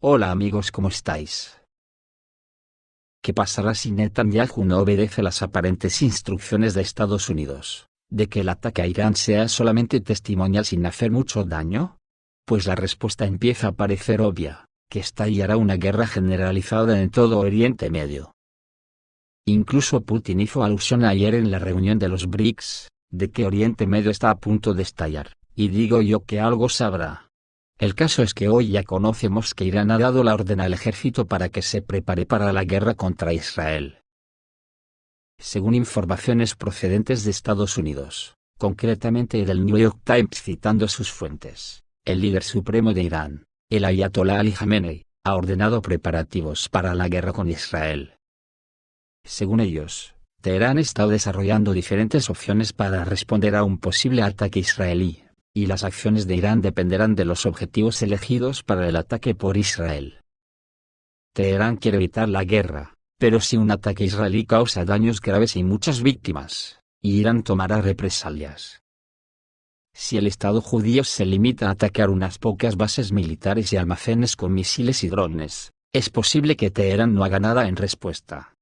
Hola amigos, ¿cómo estáis? ¿Qué pasará si Netanyahu no obedece las aparentes instrucciones de Estados Unidos, de que el ataque a Irán sea solamente testimonial sin hacer mucho daño? Pues la respuesta empieza a parecer obvia, que estallará una guerra generalizada en todo Oriente Medio. Incluso Putin hizo alusión ayer en la reunión de los BRICS, de que Oriente Medio está a punto de estallar, y digo yo que algo sabrá. El caso es que hoy ya conocemos que Irán ha dado la orden al ejército para que se prepare para la guerra contra Israel. Según informaciones procedentes de Estados Unidos, concretamente del New York Times citando sus fuentes, el líder supremo de Irán, el ayatolá Ali Jamenei, ha ordenado preparativos para la guerra con Israel. Según ellos, Teherán está desarrollando diferentes opciones para responder a un posible ataque israelí, y las acciones de Irán dependerán de los objetivos elegidos para el ataque por Israel. Teherán quiere evitar la guerra, pero si un ataque israelí causa daños graves y muchas víctimas, Irán tomará represalias. Si el Estado judío se limita a atacar unas pocas bases militares y almacenes con misiles y drones, es posible que Teherán no haga nada en respuesta.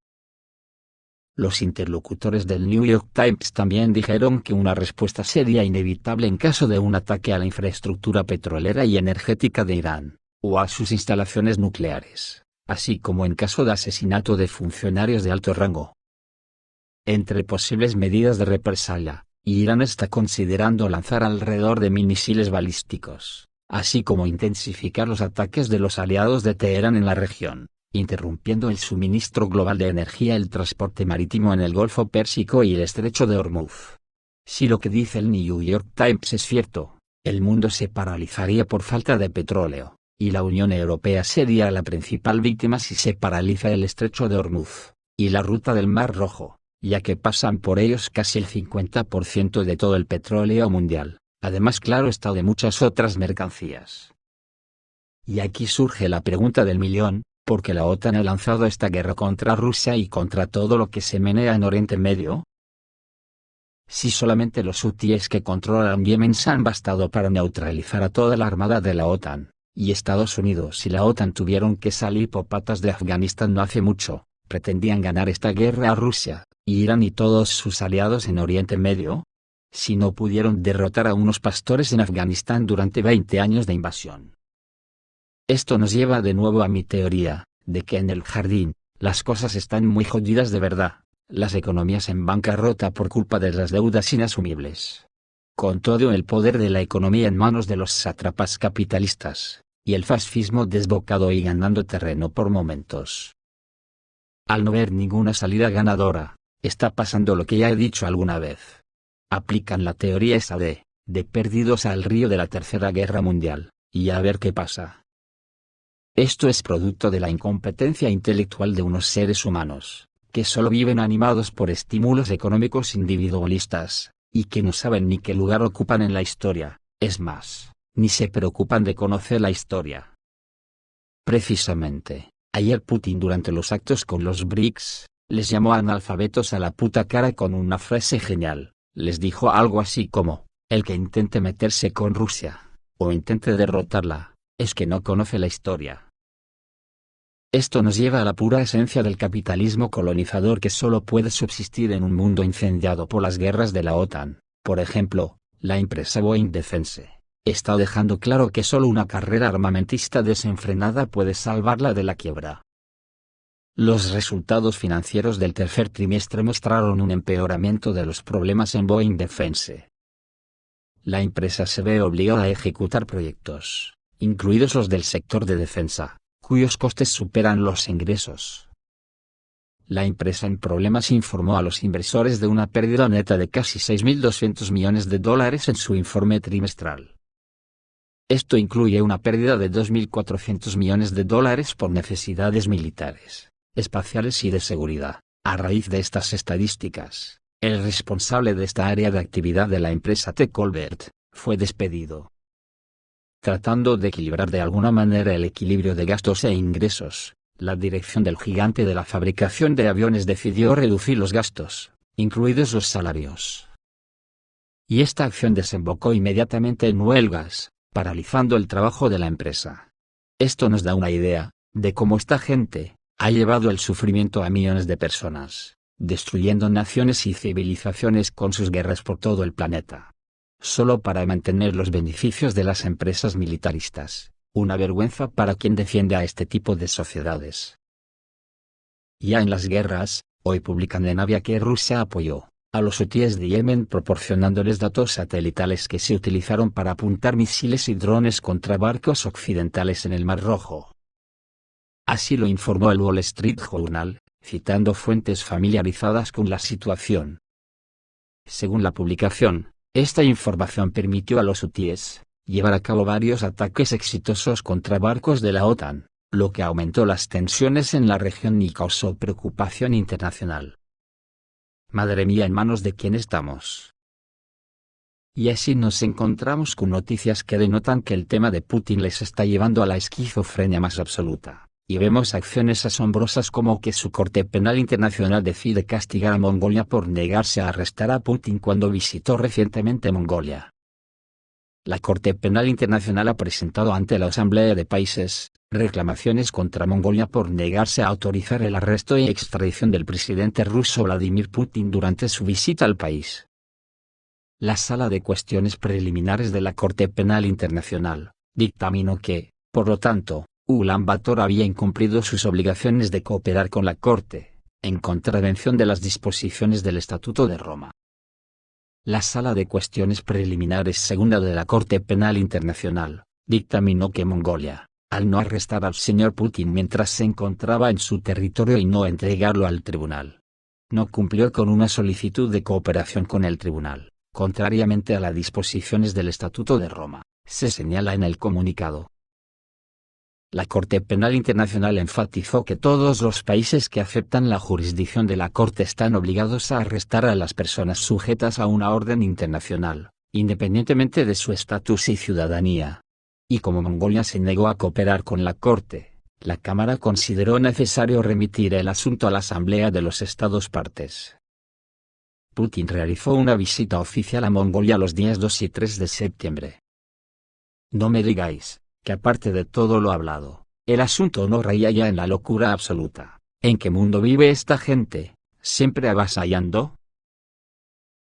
Los interlocutores del New York Times también dijeron que una respuesta sería inevitable en caso de un ataque a la infraestructura petrolera y energética de Irán, o a sus instalaciones nucleares, así como en caso de asesinato de funcionarios de alto rango. Entre posibles medidas de represalia, Irán está considerando lanzar alrededor de misiles balísticos, así como intensificar los ataques de los aliados de Teherán en la región, interrumpiendo el suministro global de energía, el transporte marítimo en el Golfo Pérsico y el Estrecho de Hormuz. Si lo que dice el New York Times es cierto, el mundo se paralizaría por falta de petróleo, y la Unión Europea sería la principal víctima si se paraliza el Estrecho de Hormuz, y la ruta del Mar Rojo, ya que pasan por ellos casi el 50% de todo el petróleo mundial, además claro está de muchas otras mercancías. Y aquí surge la pregunta del millón, ¿por qué la OTAN ha lanzado esta guerra contra Rusia y contra todo lo que se menea en Oriente Medio? Si solamente los hutíes que controlan Yemen se han bastado para neutralizar a toda la armada de la OTAN, y Estados Unidos y la OTAN tuvieron que salir por patas de Afganistán no hace mucho, pretendían ganar esta guerra a Rusia, Irán y todos sus aliados en Oriente Medio, si no pudieron derrotar a unos pastores en Afganistán durante 20 años de invasión. Esto nos lleva de nuevo a mi teoría, de que en el jardín, las cosas están muy jodidas de verdad, las economías en bancarrota por culpa de las deudas inasumibles. Con todo el poder de la economía en manos de los sátrapas capitalistas, y el fascismo desbocado y ganando terreno por momentos. Al no ver ninguna salida ganadora, está pasando lo que ya he dicho alguna vez. Aplican la teoría esa de perdidos al río de la Tercera Guerra Mundial, y a ver qué pasa. Esto es producto de la incompetencia intelectual de unos seres humanos, que solo viven animados por estímulos económicos individualistas, y que no saben ni qué lugar ocupan en la historia, es más, ni se preocupan de conocer la historia. Precisamente, ayer Putin durante los actos con los BRICS, les llamó analfabetos a la puta cara con una frase genial, les dijo algo así como, el que intente meterse con Rusia, o intente derrotarla, es que no conoce la historia. Esto nos lleva a la pura esencia del capitalismo colonizador que solo puede subsistir en un mundo incendiado por las guerras de la OTAN. Por ejemplo, la empresa Boeing Defense está dejando claro que solo una carrera armamentista desenfrenada puede salvarla de la quiebra. Los resultados financieros del tercer trimestre mostraron un empeoramiento de los problemas en Boeing Defense. La empresa se ve obligada a ejecutar proyectos, incluidos los del sector de defensa, cuyos costes superan los ingresos. La empresa en problemas informó a los inversores de una pérdida neta de casi $6.200 millones en su informe trimestral. Esto incluye una pérdida de $2.400 millones por necesidades militares, espaciales y de seguridad. A raíz de estas estadísticas, el responsable de esta área de actividad de la empresa T. Colbert fue despedido. Tratando de equilibrar de alguna manera el equilibrio de gastos e ingresos, la dirección del gigante de la fabricación de aviones decidió reducir los gastos, incluidos los salarios. Y esta acción desembocó inmediatamente en huelgas, paralizando el trabajo de la empresa. Esto nos da una idea de cómo esta gente ha llevado el sufrimiento a millones de personas, destruyendo naciones y civilizaciones con sus guerras por todo el planeta. Solo para mantener los beneficios de las empresas militaristas, una vergüenza para quien defiende a este tipo de sociedades. Ya en las guerras, hoy publican en Avia que Rusia apoyó a los hutíes de Yemen proporcionándoles datos satelitales que se utilizaron para apuntar misiles y drones contra barcos occidentales en el Mar Rojo. Así lo informó el Wall Street Journal, citando fuentes familiarizadas con la situación. Según la publicación, esta información permitió a los hutíes llevar a cabo varios ataques exitosos contra barcos de la OTAN, lo que aumentó las tensiones en la región y causó preocupación internacional. Madre mía, ¿en manos de quién estamos? Y así nos encontramos con noticias que denotan que el tema de Putin les está llevando a la esquizofrenia más absoluta, y vemos acciones asombrosas como que su Corte Penal Internacional decide castigar a Mongolia por negarse a arrestar a Putin cuando visitó recientemente Mongolia. La Corte Penal Internacional ha presentado ante la Asamblea de Países reclamaciones contra Mongolia por negarse a autorizar el arresto y extradición del presidente ruso Vladimir Putin durante su visita al país. La Sala de Cuestiones Preliminares de la Corte Penal Internacional dictaminó que, por lo tanto, Ulan Bator había incumplido sus obligaciones de cooperar con la Corte, en contravención de las disposiciones del Estatuto de Roma. La Sala de Cuestiones Preliminares Segunda de la Corte Penal Internacional dictaminó que Mongolia, al no arrestar al señor Putin mientras se encontraba en su territorio y no entregarlo al tribunal, no cumplió con una solicitud de cooperación con el tribunal, contrariamente a las disposiciones del Estatuto de Roma, se señala en el comunicado. La Corte Penal Internacional enfatizó que todos los países que aceptan la jurisdicción de la Corte están obligados a arrestar a las personas sujetas a una orden internacional, independientemente de su estatus y ciudadanía. Y como Mongolia se negó a cooperar con la Corte, la Cámara consideró necesario remitir el asunto a la Asamblea de los Estados partes. Putin realizó una visita oficial a Mongolia los días 2 y 3 de septiembre. No me digáis que aparte de todo lo hablado, el asunto no raya ya en la locura absoluta. ¿En qué mundo vive esta gente, siempre avasallando?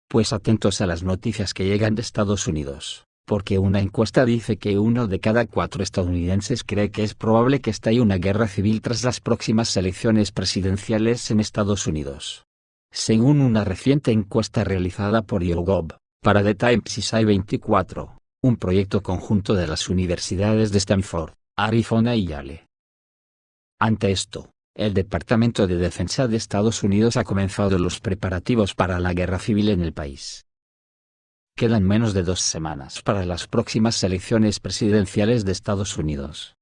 Pues atentos a las noticias que llegan de Estados Unidos, porque una encuesta dice que 1 de cada 4 estadounidenses cree que es probable que estalle una guerra civil tras las próximas elecciones presidenciales en Estados Unidos. Según una reciente encuesta realizada por YouGov, para The Times y Sci24, un proyecto conjunto de las universidades de Stanford, Arizona y Yale. Ante esto, el Departamento de Defensa de Estados Unidos ha comenzado los preparativos para la guerra civil en el país. Quedan menos de 2 semanas para las próximas elecciones presidenciales de Estados Unidos.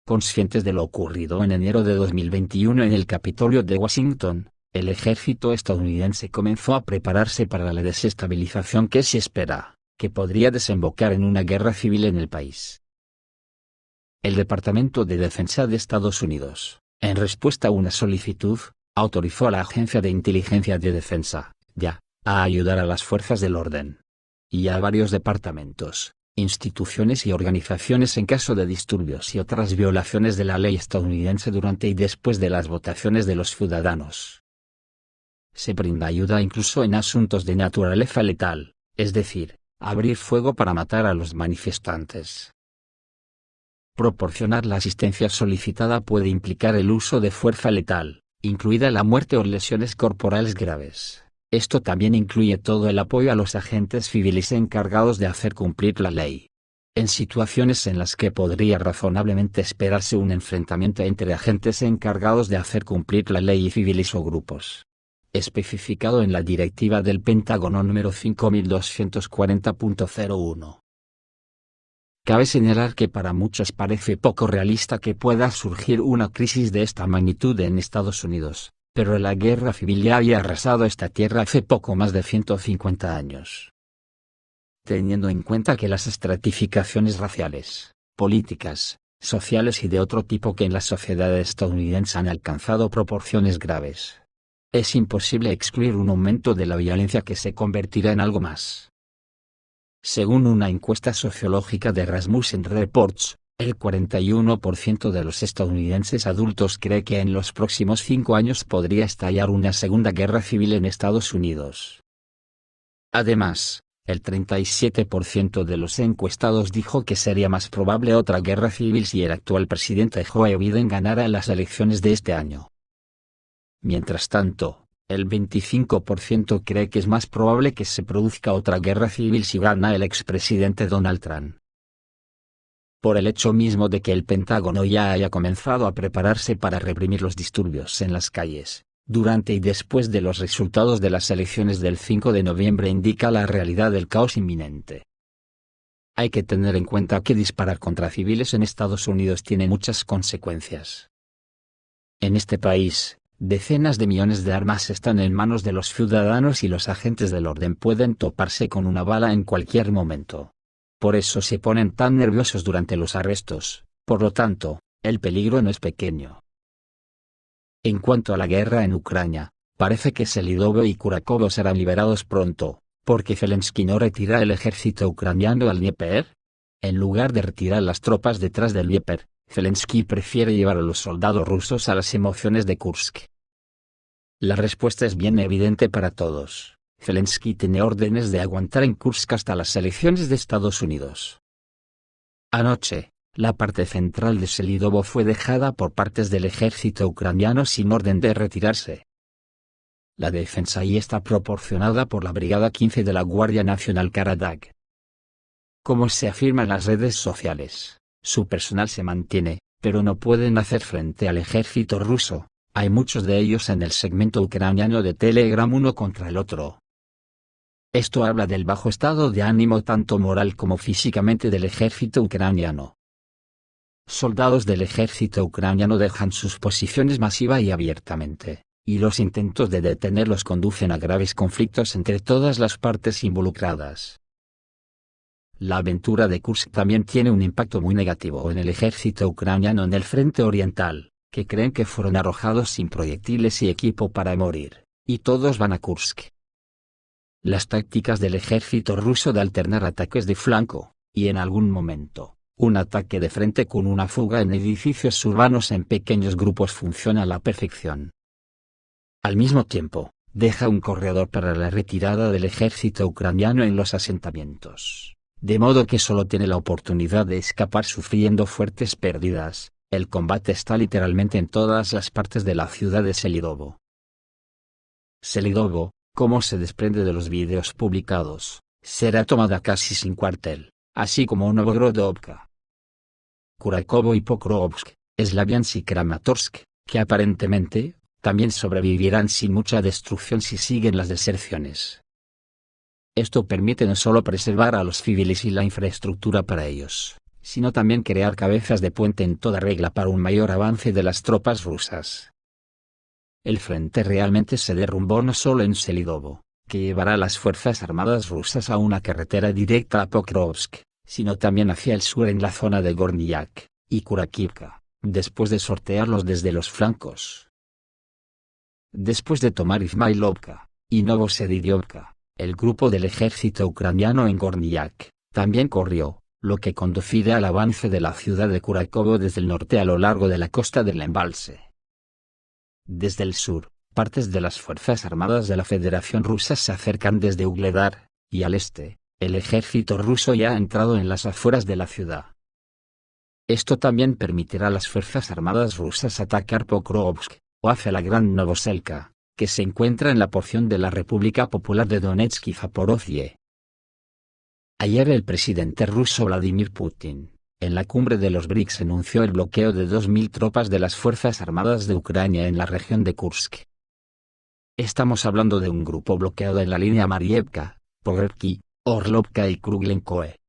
Conscientes de lo ocurrido en enero de 2021 en el Capitolio de Washington, el ejército estadounidense comenzó a prepararse para la desestabilización que se espera que podría desembocar en una guerra civil en el país. El Departamento de Defensa de Estados Unidos, en respuesta a una solicitud, autorizó a la Agencia de Inteligencia de Defensa, DIA, a ayudar a las fuerzas del orden y a varios departamentos, instituciones y organizaciones en caso de disturbios y otras violaciones de la ley estadounidense durante y después de las votaciones de los ciudadanos. Se brinda ayuda incluso en asuntos de naturaleza letal, es decir, abrir fuego para matar a los manifestantes. Proporcionar la asistencia solicitada puede implicar el uso de fuerza letal, incluida la muerte o lesiones corporales graves. Esto también incluye todo el apoyo a los agentes civiles encargados de hacer cumplir la ley. En situaciones en las que podría razonablemente esperarse un enfrentamiento entre agentes encargados de hacer cumplir la ley y civiles o grupos. Especificado en la Directiva del Pentágono número 5240.01. Cabe señalar que para muchos parece poco realista que pueda surgir una crisis de esta magnitud en Estados Unidos, pero la guerra civil ya había arrasado esta tierra hace poco más de 150 años. Teniendo en cuenta que las estratificaciones raciales, políticas, sociales y de otro tipo que en la sociedad estadounidense han alcanzado proporciones graves, es imposible excluir un aumento de la violencia que se convertirá en algo más. Según una encuesta sociológica de Rasmussen Reports, El 41% de los estadounidenses adultos cree que en los próximos 5 años podría estallar una segunda guerra civil en Estados Unidos. Además, el 37% de los encuestados dijo que sería más probable otra guerra civil si el actual presidente Joe Biden ganara las elecciones de este año. Mientras tanto, el 25% cree que es más probable que se produzca otra guerra civil si gana el expresidente Donald Trump. Por el hecho mismo de que el Pentágono ya haya comenzado a prepararse para reprimir los disturbios en las calles, durante y después de los resultados de las elecciones del 5 de noviembre indica la realidad del caos inminente. Hay que tener en cuenta que disparar contra civiles en Estados Unidos tiene muchas consecuencias. En este país, decenas de millones de armas están en manos de los ciudadanos y los agentes del orden pueden toparse con una bala en cualquier momento. Por eso se ponen tan nerviosos durante los arrestos, por lo tanto, el peligro no es pequeño. En cuanto a la guerra en Ucrania, parece que Selidovo y Kurakovo serán liberados pronto, porque Zelensky no retira el ejército ucraniano al Dnieper. En lugar de retirar las tropas detrás del Dnieper, Zelensky prefiere llevar a los soldados rusos a las emociones de Kursk. La respuesta es bien evidente para todos. Zelensky tiene órdenes de aguantar en Kursk hasta las elecciones de Estados Unidos. Anoche, la parte central de Selidovo fue dejada por partes del ejército ucraniano sin orden de retirarse. La defensa ahí está proporcionada por la Brigada 15 de la Guardia Nacional Karadag. Como se afirma en las redes sociales, su personal se mantiene, pero no pueden hacer frente al ejército ruso. Hay muchos de ellos en el segmento ucraniano de Telegram uno contra el otro. Esto habla del bajo estado de ánimo tanto moral como físicamente del ejército ucraniano. Soldados del ejército ucraniano dejan sus posiciones masiva y abiertamente, y los intentos de detenerlos conducen a graves conflictos entre todas las partes involucradas. La aventura de Kursk también tiene un impacto muy negativo en el ejército ucraniano en el frente oriental, que creen que fueron arrojados sin proyectiles y equipo para morir, y todos van a Kursk. Las tácticas del ejército ruso de alternar ataques de flanco, y en algún momento, un ataque de frente con una fuga en edificios urbanos en pequeños grupos funciona a la perfección. Al mismo tiempo, deja un corredor para la retirada del ejército ucraniano en los asentamientos, de modo que solo tiene la oportunidad de escapar sufriendo fuertes pérdidas. El combate está literalmente en todas las partes de la ciudad de Selidovo. Selidovo, como se desprende de los vídeos publicados, será tomada casi sin cuartel, así como Novogrodovka, Kurakovo y Pokrovsk, Slaviansk y Kramatorsk, que aparentemente, también sobrevivirán sin mucha destrucción si siguen las deserciones. Esto permite no solo preservar a los civiles y la infraestructura para ellos, sino también crear cabezas de puente en toda regla para un mayor avance de las tropas rusas. El frente realmente se derrumbó no solo en Selidovo, que llevará a las fuerzas armadas rusas a una carretera directa a Pokrovsk, sino también hacia el sur en la zona de Gornyak y Kurakivka, después de sortearlos desde los flancos. Después de tomar Izmailovka y Novoselidyovka, el grupo del ejército ucraniano en Gornyak también corrió, lo que conducirá al avance de la ciudad de Kurakovo desde el norte a lo largo de la costa del embalse. Desde el sur, partes de las Fuerzas Armadas de la Federación Rusa se acercan desde Ugledar, y al este, el ejército ruso ya ha entrado en las afueras de la ciudad. Esto también permitirá a las Fuerzas Armadas rusas atacar Pokrovsk, o hacia la Gran Novoselka, que se encuentra en la porción de la República Popular de Donetsk y Zaporozhye. Ayer el presidente ruso Vladimir Putin, en la cumbre de los BRICS anunció el bloqueo de 2.000 tropas de las Fuerzas Armadas de Ucrania en la región de Kursk. Estamos hablando de un grupo bloqueado en la línea Marievka, Pogrevki, Orlovka y Kruglenkoe.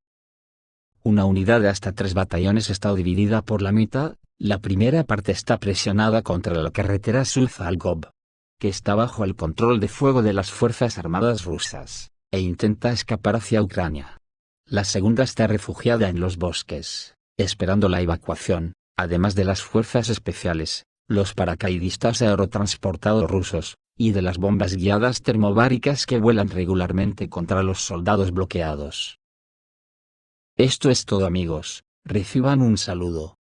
Una unidad de hasta 3 batallones está dividida por la mitad. La primera parte está presionada contra la carretera Suzalgov, que está bajo el control de fuego de las Fuerzas Armadas rusas, e intenta escapar hacia Ucrania. La segunda está refugiada en los bosques, esperando la evacuación, además de las fuerzas especiales, los paracaidistas aerotransportados rusos, y de las bombas guiadas termobáricas que vuelan regularmente contra los soldados bloqueados. Esto es todo amigos, Reciban un saludo.